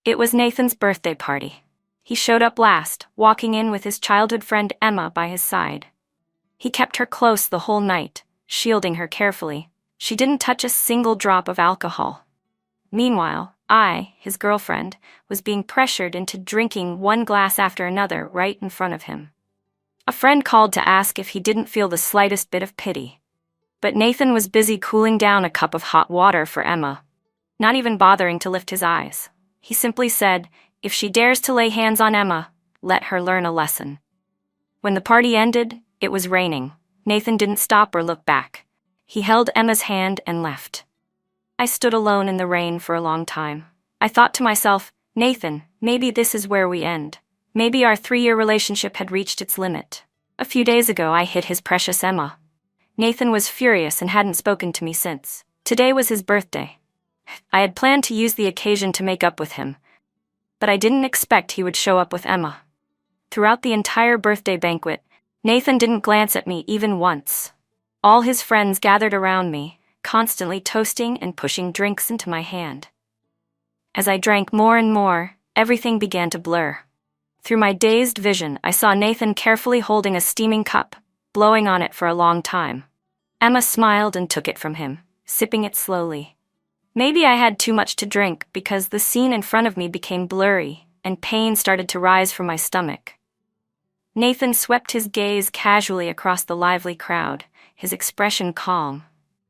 It was Nathan's birthday party. He showed up last, walking in with his childhood friend Emma by his side. He kept her close the whole night, shielding her carefully. She didn't touch a single drop of alcohol. Meanwhile, I, his girlfriend, was being pressured into drinking one glass after another right in front of him. A friend called to ask if he didn't feel the slightest bit of pity. But Nathan was busy cooling down a cup of hot water for Emma, not even bothering to lift his eyes. He simply said, "If she dares to lay hands on Emma, let her learn a lesson." When the party ended, it was raining. Nathan didn't stop or look back. He held Emma's hand and left. I stood alone in the rain for a long time. I thought to myself, Nathan, maybe this is where we end. Maybe our 3-year relationship had reached its limit. A few days ago, I hit his precious Emma. Nathan was furious and hadn't spoken to me since. Today was his birthday. I had planned to use the occasion to make up with him, but I didn't expect he would show up with Emma. Throughout the entire birthday banquet, Nathan didn't glance at me even once. All his friends gathered around me, constantly toasting and pushing drinks into my hand. As I drank more and more, everything began to blur. Through my dazed vision, I saw Nathan carefully holding a steaming cup, blowing on it for a long time. Emma smiled and took it from him, sipping it slowly. Maybe I had too much to drink because the scene in front of me became blurry, and pain started to rise from my stomach. Nathan swept his gaze casually across the lively crowd, his expression calm.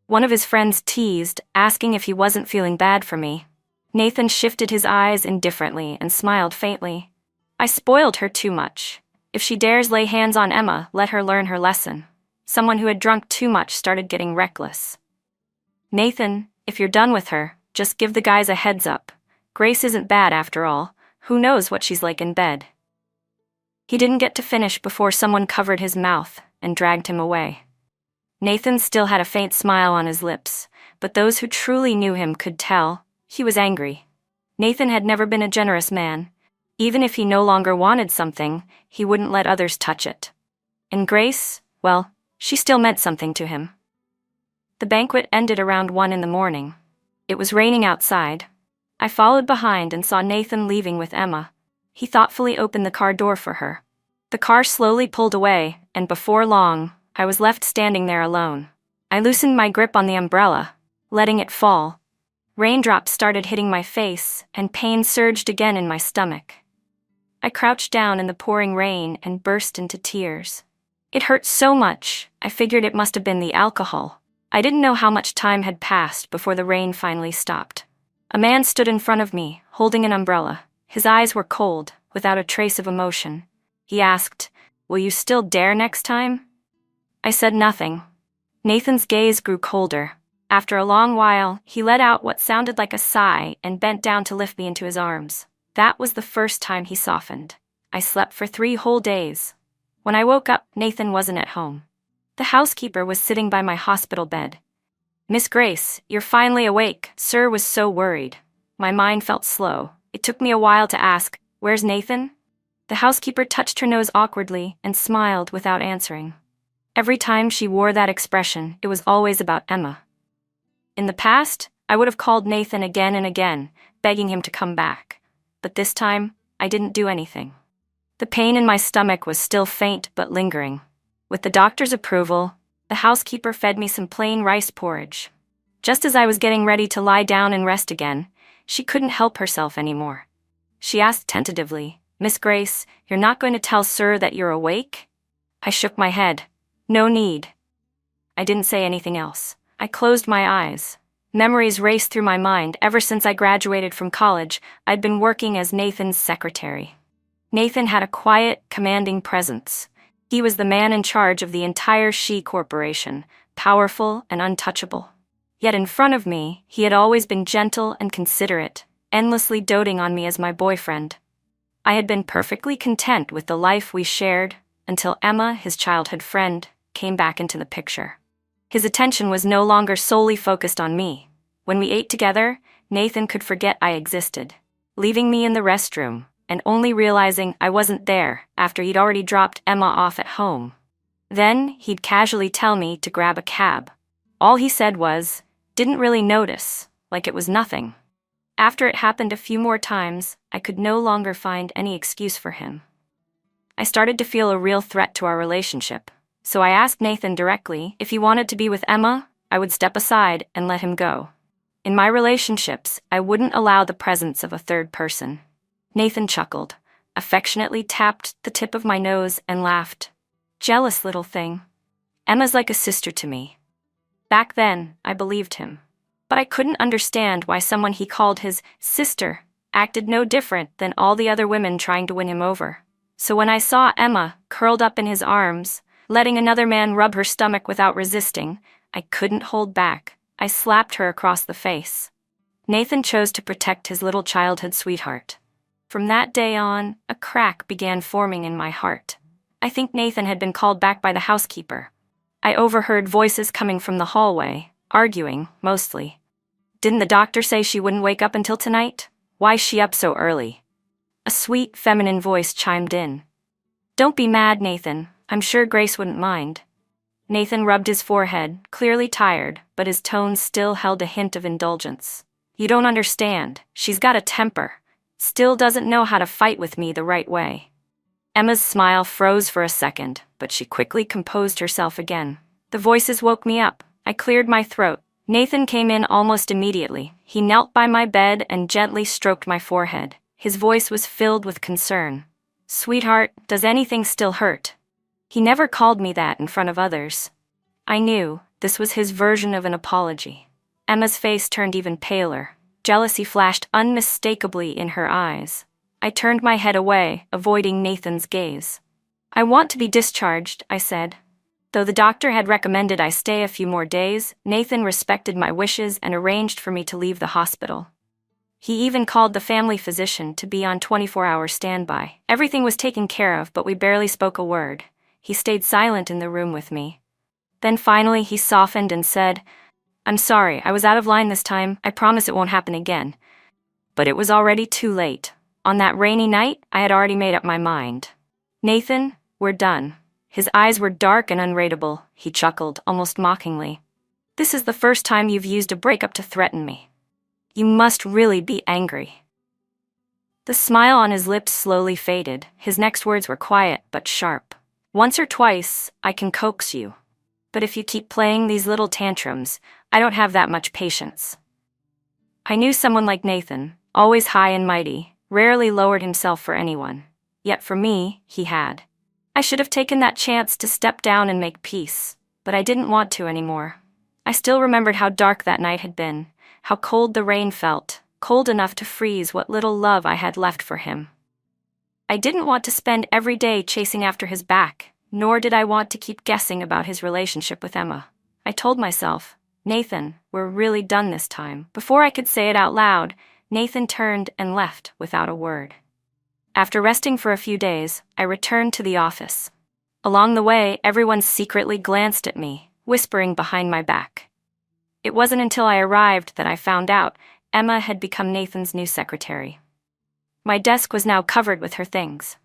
One of his friends teased, asking if he wasn't feeling bad for me. Nathan shifted his eyes indifferently and smiled faintly. I spoiled her too much. If she dares lay hands on Emma, let her learn her lesson. Someone who had drunk too much started getting reckless. Nathan, if you're done with her, just give the guys a heads up. Grace isn't bad after all. Who knows what she's like in bed? He didn't get to finish before someone covered his mouth and dragged him away. Nathan still had a faint smile on his lips, but those who truly knew him could tell he was angry. Nathan had never been a generous man. Even if he no longer wanted something, he wouldn't let others touch it. And Grace, well, she still meant something to him. The banquet ended around 1 in the morning. It was raining outside. I followed behind and saw Nathan leaving with Emma. He thoughtfully opened the car door for her. The car slowly pulled away, and before long, I was left standing there alone. I loosened my grip on the umbrella, letting it fall. Raindrops started hitting my face, and pain surged again in my stomach. I crouched down in the pouring rain and burst into tears. It hurt so much, I figured it must have been the alcohol. I didn't know how much time had passed before the rain finally stopped. A man stood in front of me, holding an umbrella. His eyes were cold, without a trace of emotion. He asked, "Will you still dare next time?" I said nothing. Nathan's gaze grew colder. After a long while, he let out what sounded like a sigh and bent down to lift me into his arms. That was the first time he softened. I slept for 3 whole days. When I woke up, Nathan wasn't at home. The housekeeper was sitting by my hospital bed. "Miss Grace, you're finally awake." Sir was so worried. My mind felt slow. It took me a while to ask, "Where's Nathan?" The housekeeper touched her nose awkwardly and smiled without answering. Every time she wore that expression, it was always about Emma. In the past, I would have called Nathan again and again, begging him to come back. But this time, I didn't do anything. The pain in my stomach was still faint but lingering. With the doctor's approval, the housekeeper fed me some plain rice porridge. Just as I was getting ready to lie down and rest again, she couldn't help herself anymore. She asked tentatively, "Miss Grace, you're not going to tell Sir that you're awake?" I shook my head. No need. I didn't say anything else. I closed my eyes. Memories raced through my mind. Ever since I graduated from college, I'd been working as Nathan's secretary. Nathan had a quiet, commanding presence. He was the man in charge of the entire She Corporation, powerful and untouchable. Yet in front of me, he had always been gentle and considerate, endlessly doting on me as my boyfriend. I had been perfectly content with the life we shared until Emma, his childhood friend, came back into the picture. His attention was no longer solely focused on me. When we ate together, Nathan could forget I existed, leaving me in the restroom and only realizing I wasn't there after he'd already dropped Emma off at home. Then he'd casually tell me to grab a cab. All he said was, "Didn't really notice," like it was nothing. After it happened a few more times, I could no longer find any excuse for him. I started to feel a real threat to our relationship, so I asked Nathan directly if he wanted to be with Emma. I would step aside and let him go. In my relationships, I wouldn't allow the presence of a third person. Nathan chuckled, affectionately tapped the tip of my nose and laughed. Jealous little thing. Emma's like a sister to me. Back then, I believed him. But I couldn't understand why someone he called his sister acted no different than all the other women trying to win him over. So when I saw Emma curled up in his arms, letting another man rub her stomach without resisting, I couldn't hold back. I slapped her across the face. Nathan chose to protect his little childhood sweetheart. From that day on, a crack began forming in my heart. I think Nathan had been called back by the housekeeper. I overheard voices coming from the hallway, arguing, mostly. Didn't the doctor say she wouldn't wake up until tonight? Why's she up so early? A sweet, feminine voice chimed in. Don't be mad, Nathan. I'm sure Grace wouldn't mind. Nathan rubbed his forehead, clearly tired, but his tone still held a hint of indulgence. You don't understand. She's got a temper. Still doesn't know how to fight with me the right way. Emma's smile froze for a second, but she quickly composed herself again. The voices woke me up. I cleared my throat. Nathan came in almost immediately. He knelt by my bed and gently stroked my forehead. His voice was filled with concern. Sweetheart, does anything still hurt? He never called me that in front of others. I knew this was his version of an apology. Emma's face turned even paler. Jealousy flashed unmistakably in her eyes. I turned my head away, avoiding Nathan's gaze. I want to be discharged, I said. Though the doctor had recommended I stay a few more days, Nathan respected my wishes and arranged for me to leave the hospital. He even called the family physician to be on 24-hour standby. Everything was taken care of, but we barely spoke a word. He stayed silent in the room with me. Then finally he softened and said, I'm sorry, I was out of line this time. I promise it won't happen again. But it was already too late. On that rainy night, I had already made up my mind. Nathan, we're done. His eyes were dark and unreadable. He chuckled, almost mockingly. This is the first time you've used a breakup to threaten me. You must really be angry. The smile on his lips slowly faded. His next words were quiet but sharp. Once or twice, I can coax you. But if you keep playing these little tantrums, I don't have that much patience. I knew someone like Nathan, always high and mighty, rarely lowered himself for anyone. Yet for me, he had. I should have taken that chance to step down and make peace, but I didn't want to anymore. I still remembered how dark that night had been, how cold the rain felt, cold enough to freeze what little love I had left for him. I didn't want to spend every day chasing after his back, nor did I want to keep guessing about his relationship with Emma. I told myself, Nathan, we're really done this time. Before I could say it out loud, Nathan turned and left without a word. After resting for a few days, I returned to the office. Along the way, everyone secretly glanced at me, whispering behind my back. It wasn't until I arrived that I found out Emma had become Nathan's new secretary. My desk was now covered with her things.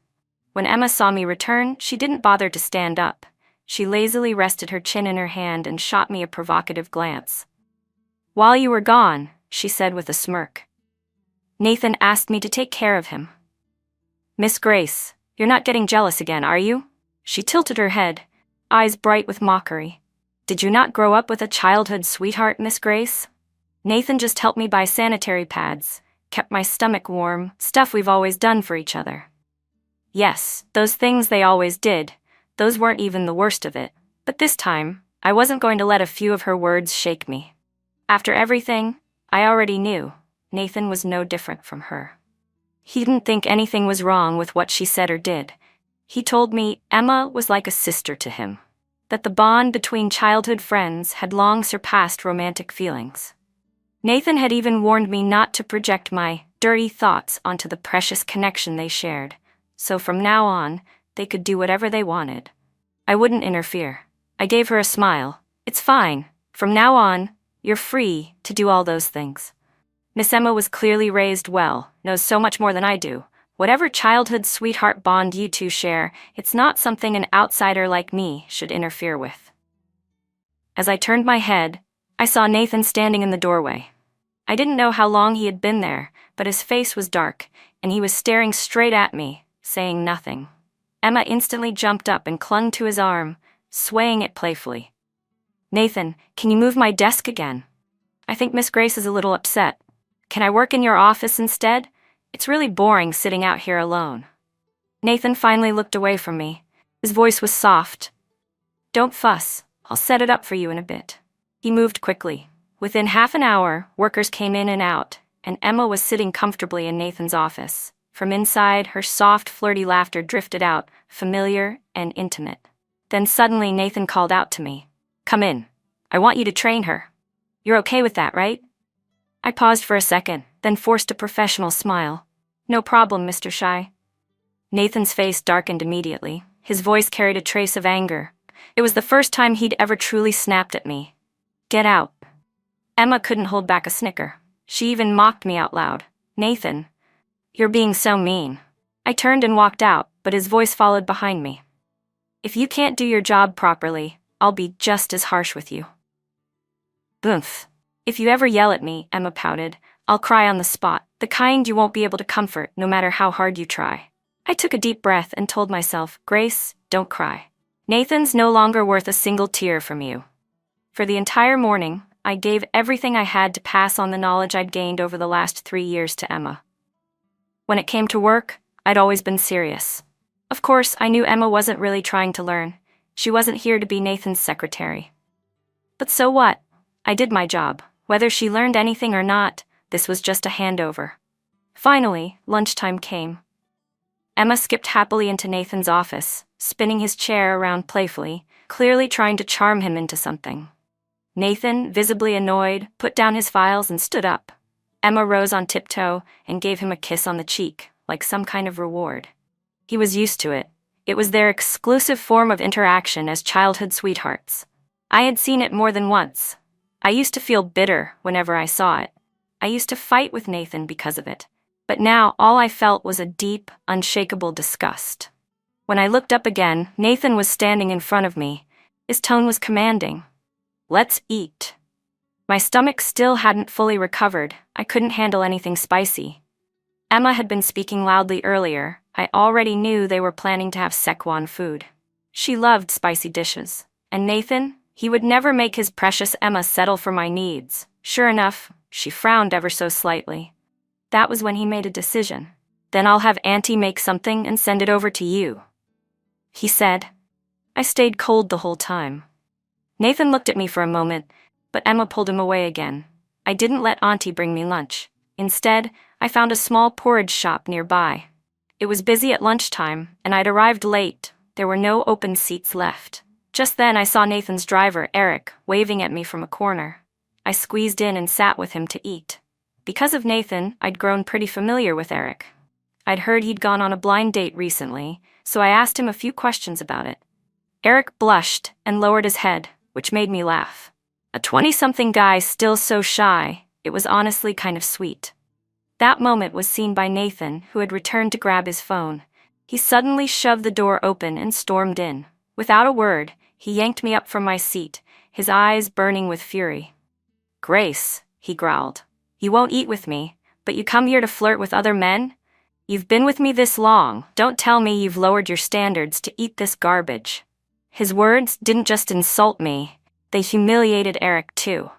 When Emma saw me return, she didn't bother to stand up. She lazily rested her chin in her hand and shot me a provocative glance. While you were gone, she said with a smirk, Nathan asked me to take care of him. Miss Grace, you're not getting jealous again, are you? She tilted her head, eyes bright with mockery. Did you not grow up with a childhood sweetheart, Miss Grace? Nathan just helped me buy sanitary pads, kept my stomach warm, stuff we've always done for each other. Yes, those things they always did. Those weren't even the worst of it. But this time, I wasn't going to let a few of her words shake me. After everything, I already knew Nathan was no different from her. He didn't think anything was wrong with what she said or did. He told me Emma was like a sister to him, that the bond between childhood friends had long surpassed romantic feelings. Nathan had even warned me not to project my dirty thoughts onto the precious connection they shared, so from now on, they could do whatever they wanted. I wouldn't interfere. I gave her a smile. It's fine. From now on, you're free to do all those things. Miss Emma was clearly raised well, knows so much more than I do. Whatever childhood sweetheart bond you two share, it's not something an outsider like me should interfere with. As I turned my head, I saw Nathan standing in the doorway. I didn't know how long he had been there, but his face was dark, and he was staring straight at me, saying nothing. Emma instantly jumped up and clung to his arm, swaying it playfully. "Nathan, can you move my desk again? I think Miss Grace is a little upset. Can I work in your office instead? It's really boring sitting out here alone." Nathan finally looked away from me. His voice was soft. "Don't fuss. I'll set it up for you in a bit." He moved quickly. Within half an hour, workers came in and out, and Emma was sitting comfortably in Nathan's office. From inside, her soft, flirty laughter drifted out, familiar and intimate. Then suddenly Nathan called out to me. "Come in. I want you to train her. You're okay with that, right?" I paused for a second, then forced a professional smile. "No problem, Mr. Shy." Nathan's face darkened immediately. His voice carried a trace of anger. It was the first time he'd ever truly snapped at me. "Get out." Emma couldn't hold back a snicker. She even mocked me out loud. "Nathan, you're being so mean." I turned and walked out, but his voice followed behind me. "If you can't do your job properly, I'll be just as harsh with you." "Boomph. If you ever yell at me," Emma pouted, "I'll cry on the spot, the kind you won't be able to comfort no matter how hard you try." I took a deep breath and told myself, "Grace, don't cry. Nathan's no longer worth a single tear from you." For the entire morning, I gave everything I had to pass on the knowledge I'd gained over the last 3 years to Emma. When it came to work, I'd always been serious. Of course, I knew Emma wasn't really trying to learn. She wasn't here to be Nathan's secretary. But so what? I did my job. Whether she learned anything or not, this was just a handover. Finally, lunchtime came. Emma skipped happily into Nathan's office, spinning his chair around playfully, clearly trying to charm him into something. Nathan, visibly annoyed, put down his files and stood up. Emma rose on tiptoe and gave him a kiss on the cheek, like some kind of reward. He was used to it. It was their exclusive form of interaction as childhood sweethearts. I had seen it more than once. I used to feel bitter whenever I saw it. I used to fight with Nathan because of it. But now all I felt was a deep, unshakable disgust. When I looked up again, Nathan was standing in front of me. His tone was commanding. "Let's eat." My stomach still hadn't fully recovered. I couldn't handle anything spicy. Emma had been speaking loudly earlier. I already knew they were planning to have Sekwan food. She loved spicy dishes. And Nathan? He would never make his precious Emma settle for my needs. Sure enough, she frowned ever so slightly. That was when he made a decision. "Then I'll have Auntie make something and send it over to you," he said. I stayed cold the whole time. Nathan looked at me for a moment, but Emma pulled him away again. I didn't let Auntie bring me lunch. Instead, I found a small porridge shop nearby. It was busy at lunchtime, and I'd arrived late. There were no open seats left. Just then I saw Nathan's driver, Eric, waving at me from a corner. I squeezed in and sat with him to eat. Because of Nathan, I'd grown pretty familiar with Eric. I'd heard he'd gone on a blind date recently, so I asked him a few questions about it. Eric blushed and lowered his head, which made me laugh. A 20-something guy still so shy, it was honestly kind of sweet. That moment was seen by Nathan, who had returned to grab his phone. He suddenly shoved the door open and stormed in. Without a word, he yanked me up from my seat, his eyes burning with fury. "Grace," he growled. "You won't eat with me, but you come here to flirt with other men? You've been with me this long. Don't tell me you've lowered your standards to eat this garbage." His words didn't just insult me, they humiliated Eric too.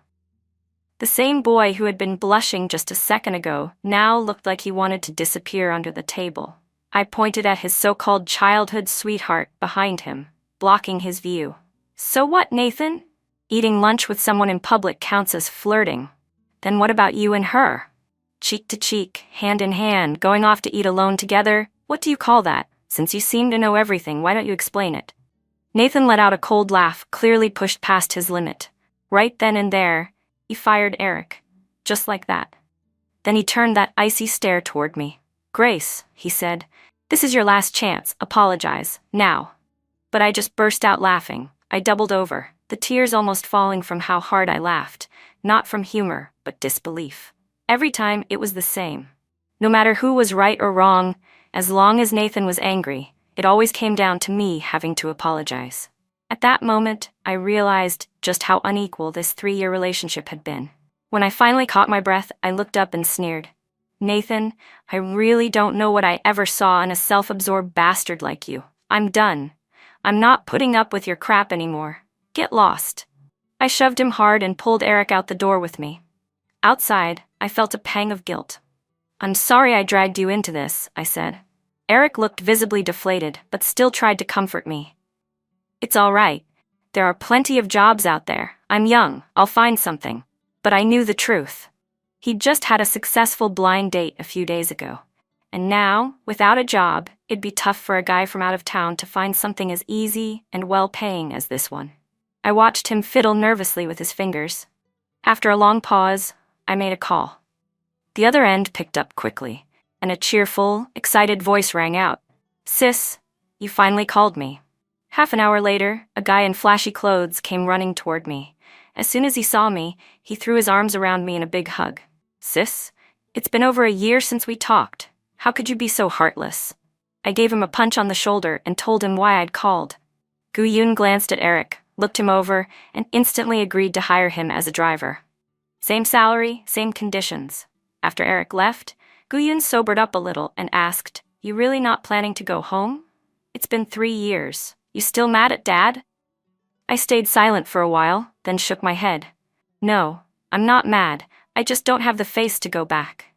The same boy who had been blushing just a second ago now looked like he wanted to disappear under the table. I pointed at his so-called childhood sweetheart behind him, blocking his view. "So what, Nathan? Eating lunch with someone in public counts as flirting. Then what about you and her? Cheek to cheek, hand in hand, going off to eat alone together? What do you call that? Since you seem to know everything, why don't you explain it?" Nathan let out a cold laugh, clearly pushed past his limit. Right then and there, he fired Eric. Just like that. Then he turned that icy stare toward me. "Grace," he said, "this is your last chance. Apologize. Now." But I just burst out laughing. I doubled over, the tears almost falling from how hard I laughed. Not from humor, but disbelief. Every time, it was the same. No matter who was right or wrong, as long as Nathan was angry, it always came down to me having to apologize. At that moment, I realized just how unequal this 3-year relationship had been. When I finally caught my breath, I looked up and sneered. Nathan, I really don't know what I ever saw in a self-absorbed bastard like you. I'm done. I'm not putting up with your crap anymore. Get lost. I shoved him hard and pulled Eric out the door with me. Outside, I felt a pang of guilt. I'm sorry I dragged you into this, I said. Eric looked visibly deflated, but still tried to comfort me. It's all right. There are plenty of jobs out there. I'm young, I'll find something. But I knew the truth. He'd just had a successful blind date a few days ago. And now, without a job, it'd be tough for a guy from out of town to find something as easy and well-paying as this one. I watched him fiddle nervously with his fingers. After a long pause, I made a call. The other end picked up quickly, and a cheerful, excited voice rang out. Sis, you finally called me. Half an hour later, a guy in flashy clothes came running toward me. As soon as he saw me, he threw his arms around me in a big hug. Sis, it's been over a year since we talked. How could you be so heartless? I gave him a punch on the shoulder and told him why I'd called. Gu-yun glanced at Eric, looked him over, and instantly agreed to hire him as a driver. Same salary, same conditions. After Eric left, Gu-yun sobered up a little and asked, You really not planning to go home? It's been 3 years. You still mad at Dad? I stayed silent for a while, then shook my head. No, I'm not mad. I just don't have the face to go back.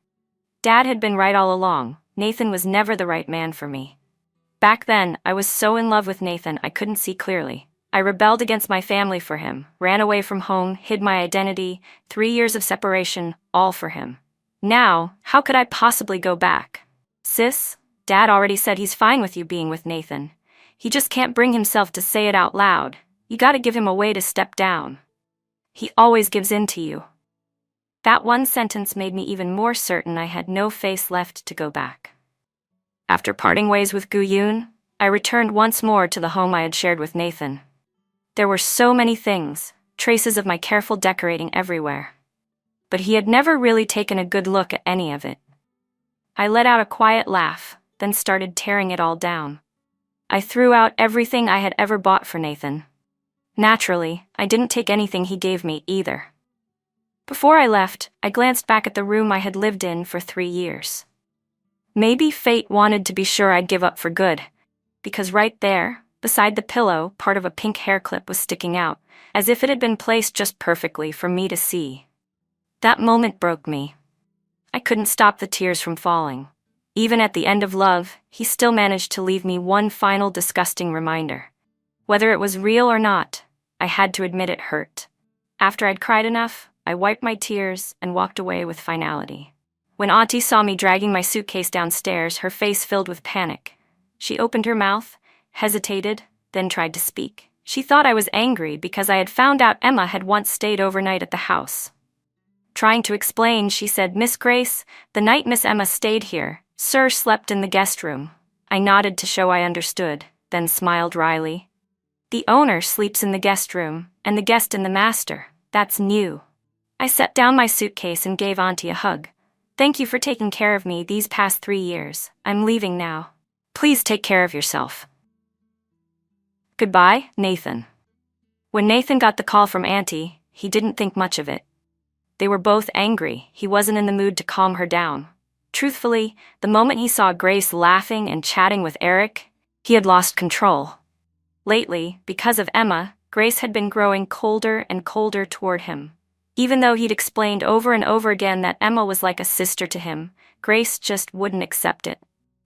Dad had been right all along. Nathan was never the right man for me. Back then, I was so in love with Nathan I couldn't see clearly. I rebelled against my family for him, ran away from home, hid my identity, 3 years of separation, all for him. Now, how could I possibly go back? Sis, Dad already said he's fine with you being with Nathan. He just can't bring himself to say it out loud. You gotta give him a way to step down. He always gives in to you. That one sentence made me even more certain I had no face left to go back. After parting ways with Gu-yun, I returned once more to the home I had shared with Nathan. There were so many things, traces of my careful decorating everywhere. But he had never really taken a good look at any of it. I let out a quiet laugh, then started tearing it all down. I threw out everything I had ever bought for Nathan. Naturally, I didn't take anything he gave me either. Before I left, I glanced back at the room I had lived in for 3 years. Maybe fate wanted to be sure I'd give up for good, because right there, beside the pillow, part of a pink hair clip was sticking out, as if it had been placed just perfectly for me to see. That moment broke me. I couldn't stop the tears from falling. Even at the end of love, he still managed to leave me one final disgusting reminder. Whether it was real or not, I had to admit it hurt. After I'd cried enough, I wiped my tears and walked away with finality. When Auntie saw me dragging my suitcase downstairs, her face filled with panic. She opened her mouth, hesitated, then tried to speak. She thought I was angry because I had found out Emma had once stayed overnight at the house. Trying to explain, she said, Miss Grace, the night Miss Emma stayed here, Sir slept in the guest room. I nodded to show I understood, then smiled wryly. The owner sleeps in the guest room, and the guest in the master. That's new. I set down my suitcase and gave Auntie a hug. Thank you for taking care of me these past 3 years. I'm leaving now. Please take care of yourself. Goodbye, Nathan. When Nathan got the call from Auntie, he didn't think much of it. They were both angry. He wasn't in the mood to calm her down. Truthfully, the moment he saw Grace laughing and chatting with Eric, he had lost control. Lately, because of Emma, Grace had been growing colder and colder toward him. Even though he'd explained over and over again that Emma was like a sister to him, Grace just wouldn't accept it.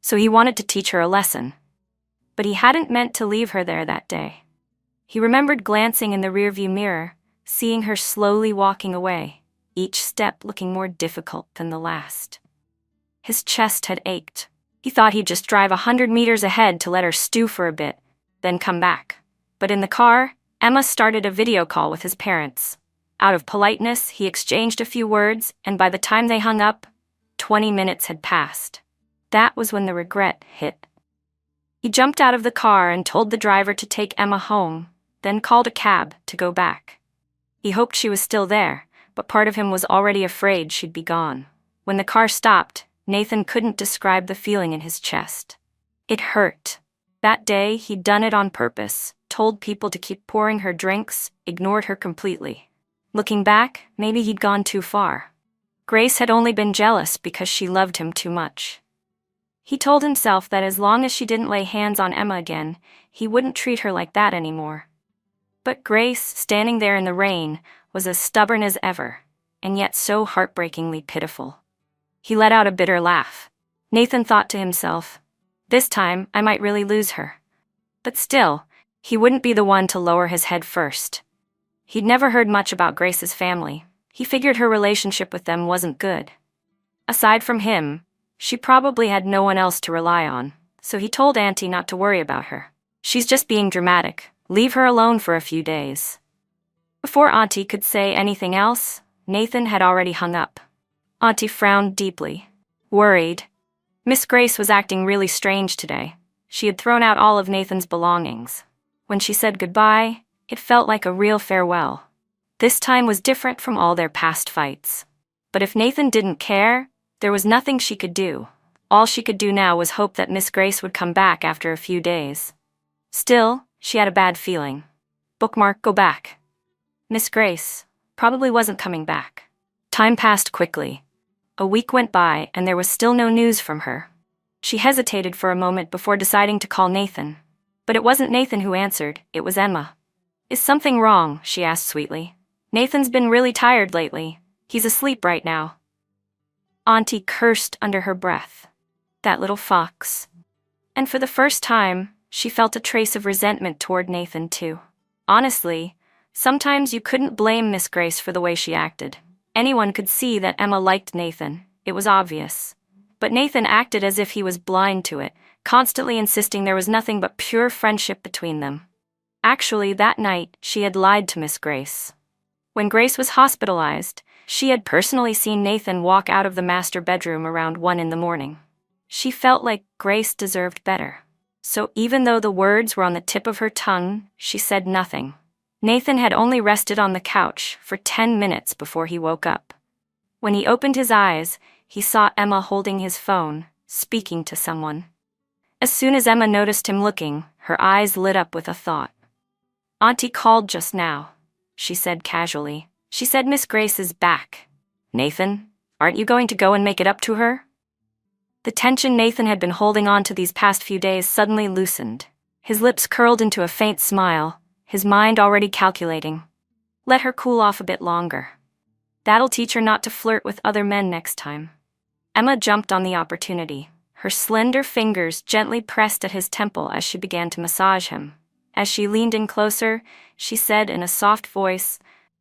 So he wanted to teach her a lesson. But he hadn't meant to leave her there that day. He remembered glancing in the rearview mirror, seeing her slowly walking away, each step looking more difficult than the last. His chest had ached. He thought he'd just drive 100 meters ahead to let her stew for a bit, then come back. But in the car, Emma started a video call with his parents. Out of politeness, he exchanged a few words, and by the time they hung up, 20 minutes had passed. That was when the regret hit. He jumped out of the car and told the driver to take Emma home, then called a cab to go back. He hoped she was still there, but part of him was already afraid she'd be gone. When the car stopped, Nathan couldn't describe the feeling in his chest. It hurt. That day, he'd done it on purpose, told people to keep pouring her drinks, ignored her completely. Looking back, maybe he'd gone too far. Grace had only been jealous because she loved him too much. He told himself that as long as she didn't lay hands on Emma again, he wouldn't treat her like that anymore. But Grace, standing there in the rain, was as stubborn as ever, and yet so heartbreakingly pitiful. He let out a bitter laugh. Nathan thought to himself, "This time I might really lose her." But still, he wouldn't be the one to lower his head first. He'd never heard much about Grace's family. He figured her relationship with them wasn't good. Aside from him, she probably had no one else to rely on, so he told Auntie not to worry about her. "She's just being dramatic. Leave her alone for a few days." Before Auntie could say anything else, Nathan had already hung up. Auntie frowned deeply, worried. Miss Grace was acting really strange today. She had thrown out all of Nathan's belongings. When she said goodbye, it felt like a real farewell. This time was different from all their past fights. But if Nathan didn't care, there was nothing she could do. All she could do now was hope that Miss Grace would come back after a few days. Still, she had a bad feeling. Bookmark, go back. Miss Grace probably wasn't coming back. Time passed quickly. A week went by and there was still no news from her. She hesitated for a moment before deciding to call Nathan. But it wasn't Nathan who answered, it was Emma. "Is something wrong?" she asked sweetly. "Nathan's been really tired lately. He's asleep right now." Auntie cursed under her breath. That little fox. And for the first time, she felt a trace of resentment toward Nathan too. Honestly, sometimes you couldn't blame Miss Grace for the way she acted. Anyone could see that Emma liked Nathan. It was obvious. But Nathan acted as if he was blind to it, constantly insisting there was nothing but pure friendship between them. Actually, that night, she had lied to Miss Grace. When Grace was hospitalized, she had personally seen Nathan walk out of the master bedroom around 1 in the morning. She felt like Grace deserved better. So even though the words were on the tip of her tongue, she said nothing. Nathan had only rested on the couch for 10 minutes before he woke up. When he opened his eyes, he saw Emma holding his phone, speaking to someone. As soon as Emma noticed him looking, her eyes lit up with a thought. "Auntie called just now," she said casually. "She said Miss Grace is back." "Nathan, aren't you going to go and make it up to her?" The tension Nathan had been holding on to these past few days suddenly loosened. His lips curled into a faint smile, his mind already calculating. Let her cool off a bit longer. That'll teach her not to flirt with other men next time. Emma jumped on the opportunity. Her slender fingers gently pressed at his temple as she began to massage him. As she leaned in closer, she said in a soft voice,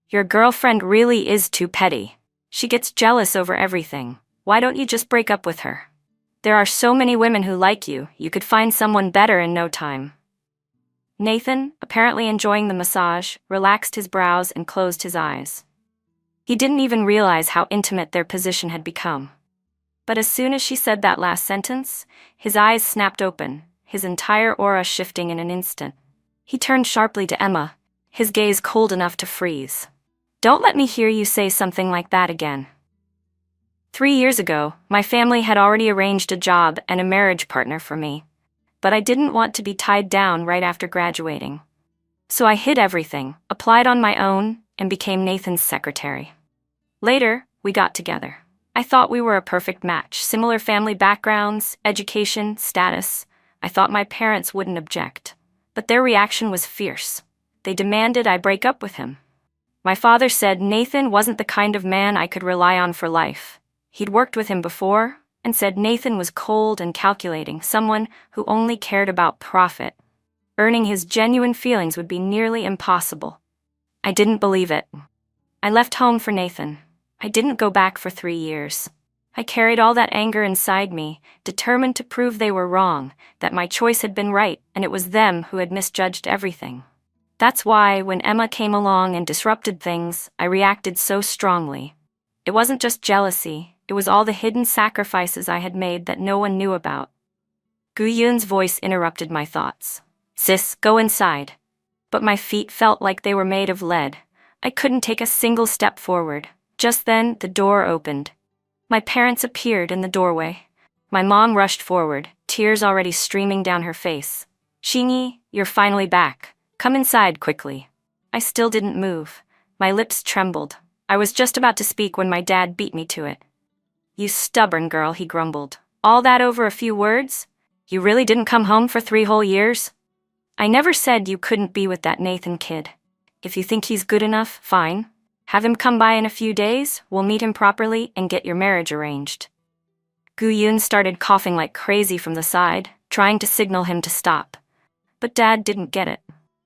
"Your girlfriend really is too petty. She gets jealous over everything. Why don't you just break up with her? There are so many women who like you, you could find someone better in no time." Nathan, apparently enjoying the massage, relaxed his brows and closed his eyes. He didn't even realize how intimate their position had become. But as soon as she said that last sentence, his eyes snapped open, his entire aura shifting in an instant. He turned sharply to Emma, his gaze cold enough to freeze. "Don't let me hear you say something like that again." 3 years ago, my family had already arranged a job and a marriage partner for me. But I didn't want to be tied down right after graduating. So I hid everything, applied on my own, and became Nathan's secretary. Later, we got together. I thought we were a perfect match, similar family backgrounds, education, status. I thought my parents wouldn't object. But their reaction was fierce. They demanded I break up with him. My father said Nathan wasn't the kind of man I could rely on for life. He'd worked with him before, and said Nathan was cold and calculating, someone who only cared about profit. Earning his genuine feelings would be nearly impossible. I didn't believe it. I left home for Nathan. I didn't go back for 3 years. I carried all that anger inside me, determined to prove they were wrong, that my choice had been right, and it was them who had misjudged everything. That's why, when Emma came along and disrupted things, I reacted so strongly. It wasn't just jealousy, it was all the hidden sacrifices I had made that no one knew about. Gu Yun's voice interrupted my thoughts. "Sis, go inside." But my feet felt like they were made of lead. I couldn't take a single step forward. Just then, the door opened. My parents appeared in the doorway. My mom rushed forward, tears already streaming down her face. "Xingyi, you're finally back. Come inside quickly." I still didn't move. My lips trembled. I was just about to speak when my dad beat me to it. You stubborn girl, he grumbled. All that over a few words? You really didn't come home for 3 whole years? I never said you couldn't be with that Nathan kid. If you think he's good enough, fine. Have him come by in a few days, we'll meet him properly and get your marriage arranged. Gu-yoon started coughing like crazy from the side, trying to signal him to stop. But Dad didn't get it.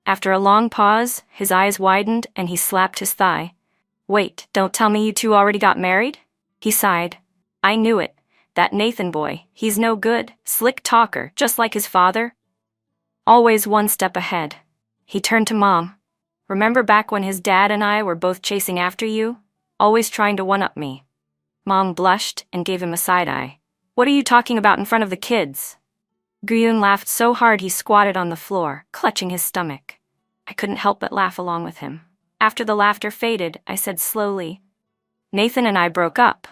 After a long pause, his eyes widened and he slapped his thigh. Wait, don't tell me you two already got married? He sighed. I knew it. That Nathan boy, he's no good, slick talker, just like his father. Always one step ahead. He turned to Mom. Remember back when his dad and I were both chasing after you? Always trying to one-up me. Mom blushed and gave him a side-eye. What are you talking about in front of the kids? Gu-yoon laughed so hard he squatted on the floor, clutching his stomach. I couldn't help but laugh along with him. After the laughter faded, I said slowly, Nathan and I broke up.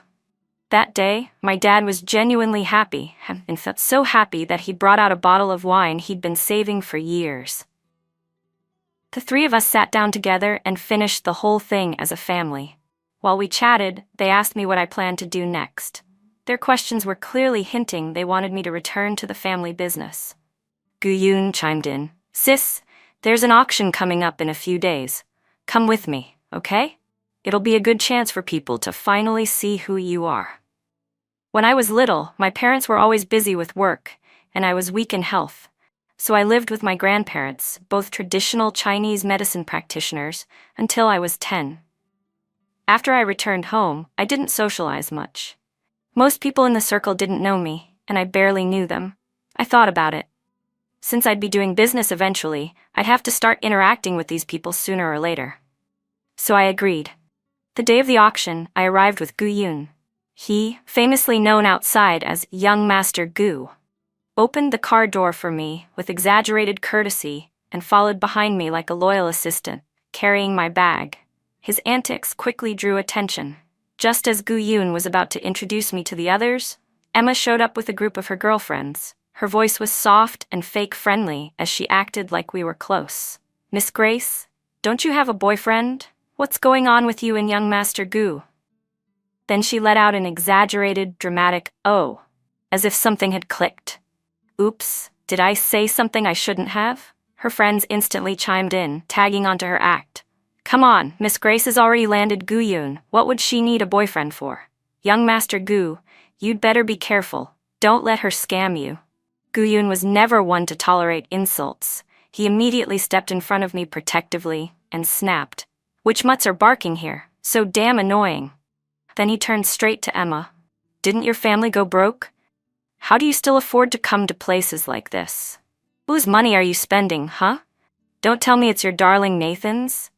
That day, my dad was genuinely happy, and felt so happy that he brought out a bottle of wine he'd been saving for years. The 3 of us sat down together and finished the whole thing as a family. While we chatted, they asked me what I planned to do next. Their questions were clearly hinting they wanted me to return to the family business. Gu-yoon chimed in. Sis, there's an auction coming up in a few days. Come with me, okay? It'll be a good chance for people to finally see who you are. When I was little, my parents were always busy with work, and I was weak in health. So I lived with my grandparents, both traditional Chinese medicine practitioners, until I was 10. After I returned home, I didn't socialize much. Most people in the circle didn't know me, and I barely knew them. I thought about it. Since I'd be doing business eventually, I'd have to start interacting with these people sooner or later. So I agreed. The day of the auction, I arrived with Gu-yoon. He, famously known outside as Young Master Gu, opened the car door for me with exaggerated courtesy and followed behind me like a loyal assistant, carrying my bag. His antics quickly drew attention. Just as Gu-yoon was about to introduce me to the others, Emma showed up with a group of her girlfriends. Her voice was soft and fake-friendly as she acted like we were close. Miss Grace, don't you have a boyfriend? What's going on with you and Young Master Gu? Then she let out an exaggerated, dramatic "oh," as if something had clicked. Oops, did I say something I shouldn't have? Her friends instantly chimed in, tagging onto her act. Come on, Miss Grace has already landed Gu-yoon. What would she need a boyfriend for? Young Master Gu, you'd better be careful. Don't let her scam you. Gu-yoon was never one to tolerate insults. He immediately stepped in front of me protectively and snapped. Which mutts are barking here? So damn annoying. Then he turned straight to Emma. Didn't your family go broke? How do you still afford to come to places like this? Whose money are you spending, huh? Don't tell me it's your darling Nathan's.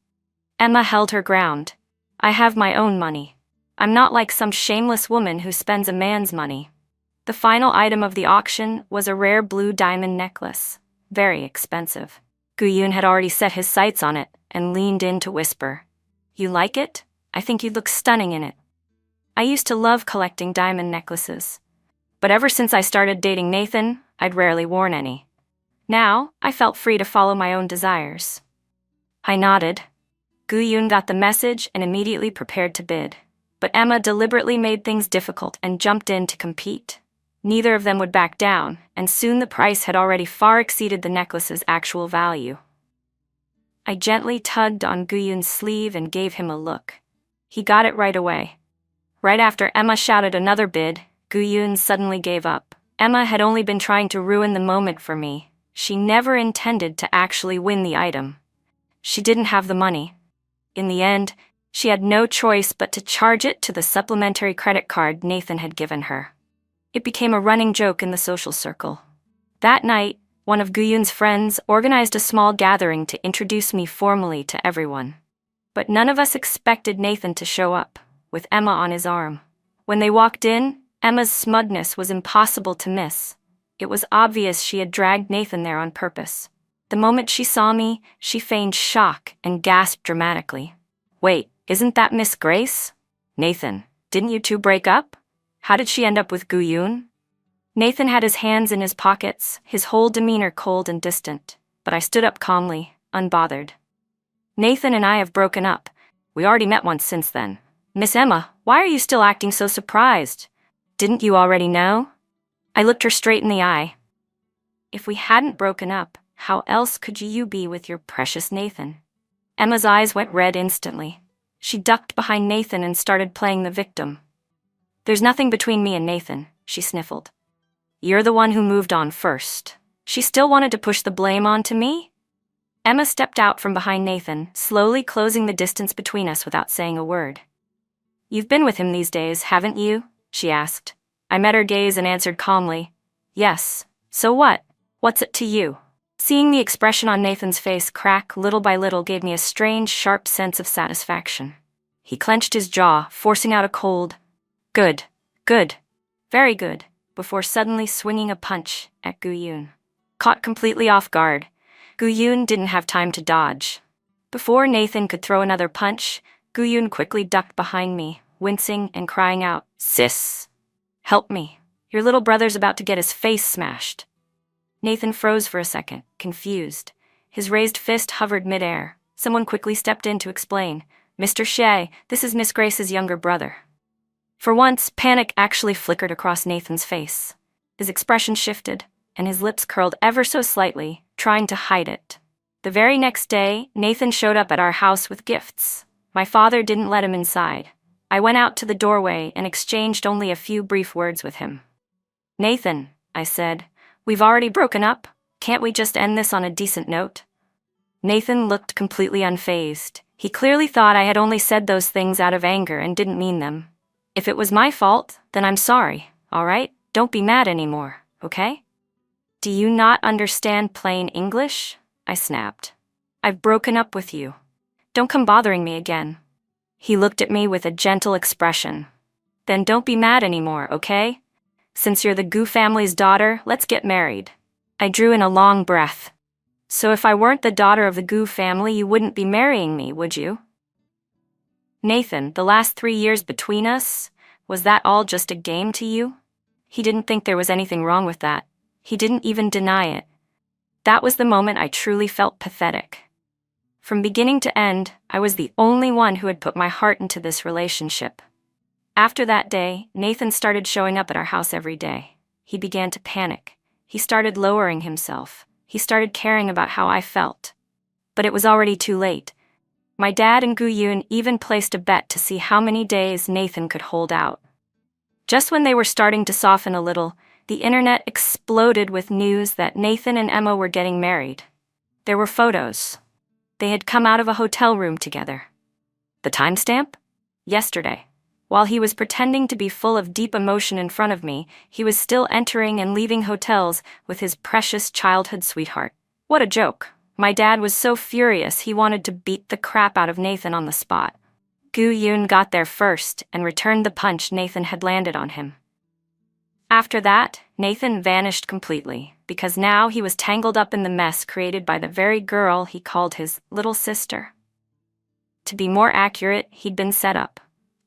Emma held her ground. I have my own money. I'm not like some shameless woman who spends a man's money. The final item of the auction was a rare blue diamond necklace. Very expensive. Gu-yoon had already set his sights on it and leaned in to whisper. You like it? I think you'd look stunning in it. I used to love collecting diamond necklaces. But ever since I started dating Nathan, I'd rarely worn any. Now, I felt free to follow my own desires. I nodded. Gu-yoon got the message and immediately prepared to bid. But Emma deliberately made things difficult and jumped in to compete. Neither of them would back down, and soon the price had already far exceeded the necklace's actual value. I gently tugged on Gu-yoon's sleeve and gave him a look. He got it right away. Right after Emma shouted another bid, Gu-yoon suddenly gave up. Emma had only been trying to ruin the moment for me. She never intended to actually win the item. She didn't have the money. In the end, she had no choice but to charge it to the supplementary credit card Nathan had given her. It became a running joke in the social circle. That night, one of Gu-yoon's friends organized a small gathering to introduce me formally to everyone. But none of us expected Nathan to show up, with Emma on his arm. When they walked in, Emma's smugness was impossible to miss. It was obvious she had dragged Nathan there on purpose. The moment she saw me, she feigned shock and gasped dramatically. Wait, isn't that Miss Grace? Nathan, didn't you two break up? How did she end up with Gu-yoon? Nathan had his hands in his pockets, his whole demeanor cold and distant, but I stood up calmly, unbothered. Nathan and I have broken up. We already met once since then. Miss Emma, why are you still acting so surprised? Didn't you already know? I looked her straight in the eye. If we hadn't broken up, how else could you be with your precious Nathan? Emma's eyes went red instantly. She ducked behind Nathan and started playing the victim. There's nothing between me and Nathan, she sniffled. You're the one who moved on first. She still wanted to push the blame onto me? Emma stepped out from behind Nathan, slowly closing the distance between us without saying a word. You've been with him these days, haven't you? She asked. I met her gaze and answered calmly. Yes. So what? What's it to you? Seeing the expression on Nathan's face crack little by little gave me a strange, sharp sense of satisfaction. He clenched his jaw, forcing out a cold, good, good, very good, before suddenly swinging a punch at Gu-Yun. Caught completely off guard, Gu-Yun didn't have time to dodge. Before Nathan could throw another punch, Gu-Yun quickly ducked behind me, wincing and crying out, Sis! Help me. Your little brother's about to get his face smashed. Nathan froze for a second, confused. His raised fist hovered midair. Someone quickly stepped in to explain. Mr. Shea, this is Miss Grace's younger brother. For once, panic actually flickered across Nathan's face. His expression shifted, and his lips curled ever so slightly, trying to hide it. The very next day, Nathan showed up at our house with gifts. My father didn't let him inside. I went out to the doorway and exchanged only a few brief words with him. Nathan, I said, we've already broken up. Can't we just end this on a decent note? Nathan looked completely unfazed. He clearly thought I had only said those things out of anger and didn't mean them. If it was my fault, then I'm sorry, all right? Don't be mad anymore, okay? Do you not understand plain English? I snapped. I've broken up with you. Don't come bothering me again. He looked at me with a gentle expression. Then don't be mad anymore, okay? Since you're the Gu family's daughter, let's get married. I drew in a long breath. So if I weren't the daughter of the Gu family, you wouldn't be marrying me, would you? Nathan, the last 3 years between us, was that all just a game to you? He didn't think there was anything wrong with that. He didn't even deny it. That was the moment I truly felt pathetic. From beginning to end, I was the only one who had put my heart into this relationship. After that day, Nathan started showing up at our house every day. He began to panic. He started lowering himself. He started caring about how I felt. But it was already too late. My dad and Gu-Yun even placed a bet to see how many days Nathan could hold out. Just when they were starting to soften a little, the internet exploded with news that Nathan and Emma were getting married. There were photos. They had come out of a hotel room together. The timestamp? Yesterday. While he was pretending to be full of deep emotion in front of me, he was still entering and leaving hotels with his precious childhood sweetheart. What a joke. My dad was so furious he wanted to beat the crap out of Nathan on the spot. Gu-Yun got there first and returned the punch Nathan had landed on him. After that, Nathan vanished completely, because now he was tangled up in the mess created by the very girl he called his little sister. To be more accurate, he'd been set up.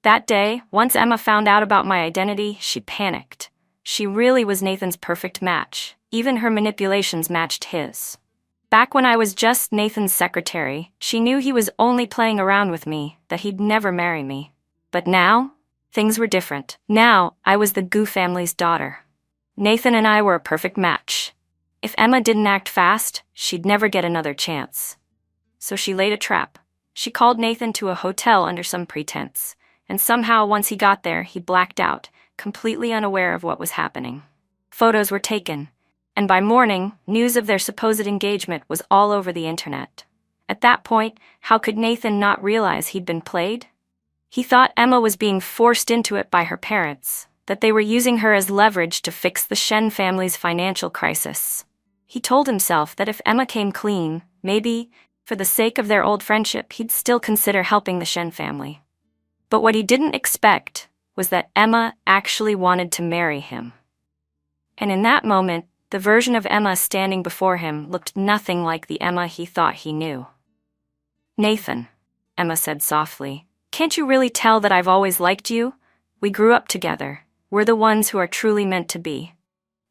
That day, once Emma found out about my identity, she panicked. She really was Nathan's perfect match. Even her manipulations matched his. Back when I was just Nathan's secretary, she knew he was only playing around with me, that he'd never marry me. But now, things were different. Now, I was the Gu family's daughter. Nathan and I were a perfect match. If Emma didn't act fast, she'd never get another chance. So she laid a trap. She called Nathan to a hotel under some pretense, and somehow once he got there, he blacked out, completely unaware of what was happening. Photos were taken, and by morning, news of their supposed engagement was all over the internet. At that point, how could Nathan not realize he'd been played? He thought Emma was being forced into it by her parents, that they were using her as leverage to fix the Shen family's financial crisis. He told himself that if Emma came clean, maybe, for the sake of their old friendship, he'd still consider helping the Shen family. But what he didn't expect was that Emma actually wanted to marry him. And in that moment, the version of Emma standing before him looked nothing like the Emma he thought he knew. Nathan, Emma said softly, can't you really tell that I've always liked you? We grew up together. We're the ones who are truly meant to be.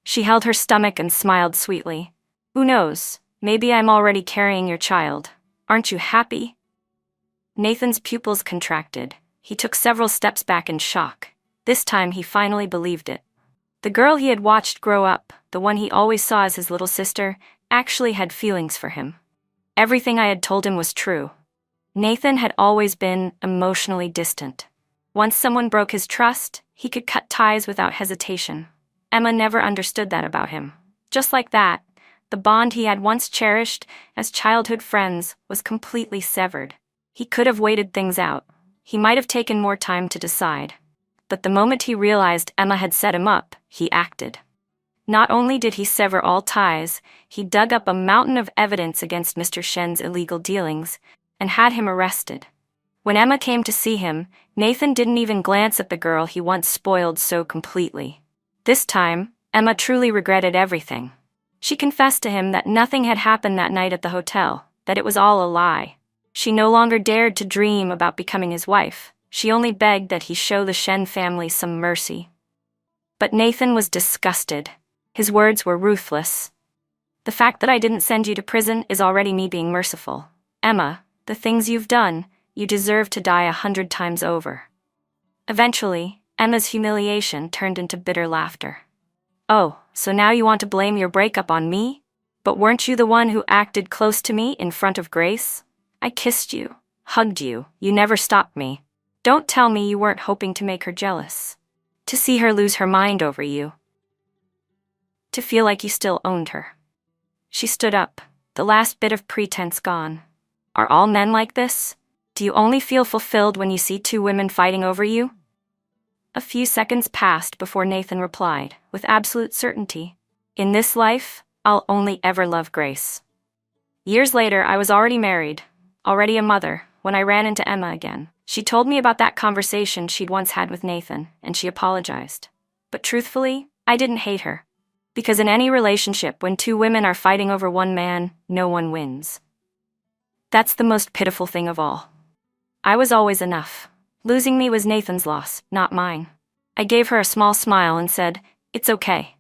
She held her stomach and smiled sweetly. Who knows, maybe I'm already carrying your child. Aren't you happy? Nathan's pupils contracted. He took several steps back in shock. This time he finally believed it. The girl he had watched grow up, the one he always saw as his little sister, actually had feelings for him. Everything I had told him was true. Nathan had always been emotionally distant. Once someone broke his trust, he could cut ties without hesitation. Emma never understood that about him. Just like that, the bond he had once cherished as childhood friends was completely severed. He could have waited things out. He might have taken more time to decide. But the moment he realized Emma had set him up, he acted. Not only did he sever all ties, he dug up a mountain of evidence against Mr. Shen's illegal dealings and had him arrested. When Emma came to see him, Nathan didn't even glance at the girl he once spoiled so completely. This time, Emma truly regretted everything. She confessed to him that nothing had happened that night at the hotel, that it was all a lie. She no longer dared to dream about becoming his wife. She only begged that he show the Shen family some mercy. But Nathan was disgusted. His words were ruthless. The fact that I didn't send you to prison is already me being merciful. Emma, the things you've done, you deserve to die 100 times over. Eventually, Emma's humiliation turned into bitter laughter. Oh, so now you want to blame your breakup on me? But weren't you the one who acted close to me in front of Grace? I kissed you, hugged you, you never stopped me. Don't tell me you weren't hoping to make her jealous. To see her lose her mind over you. To feel like you still owned her. She stood up, the last bit of pretense gone. Are all men like this? Do you only feel fulfilled when you see two women fighting over you? A few seconds passed before Nathan replied, with absolute certainty. In this life, I'll only ever love Grace. Years later, I was already married, already a mother, when I ran into Emma again. She told me about that conversation she'd once had with Nathan, and she apologized. But truthfully, I didn't hate her. Because in any relationship, when two women are fighting over one man, no one wins. That's the most pitiful thing of all. I was always enough. Losing me was Nathan's loss, not mine. I gave her a small smile and said, "It's okay."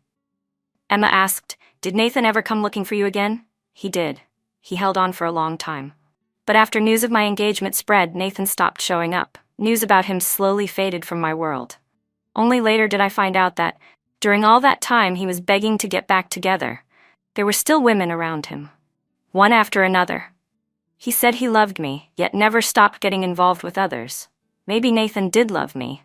Emma asked, "Did Nathan ever come looking for you again?" He did. He held on for a long time. But after news of my engagement spread, Nathan stopped showing up. News about him slowly faded from my world. Only later did I find out that, during all that time he was begging to get back together, there were still women around him. One after another. He said he loved me, yet never stopped getting involved with others. Maybe Nathan did love me.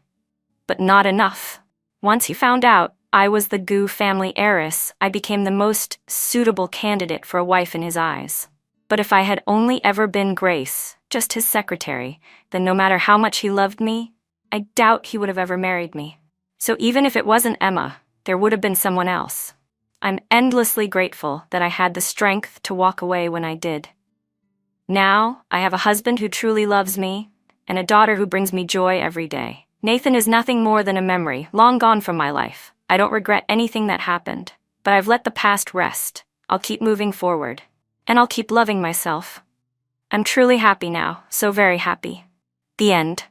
But not enough. Once he found out I was the Gu family heiress, I became the most suitable candidate for a wife in his eyes. But if I had only ever been Grace, just his secretary, then no matter how much he loved me, I doubt he would have ever married me. So even if it wasn't Emma, there would have been someone else. I'm endlessly grateful that I had the strength to walk away when I did. Now, I have a husband who truly loves me, and a daughter who brings me joy every day. Nathan is nothing more than a memory, long gone from my life. I don't regret anything that happened, but I've let the past rest. I'll keep moving forward. And I'll keep loving myself. I'm truly happy now, so very happy. The end.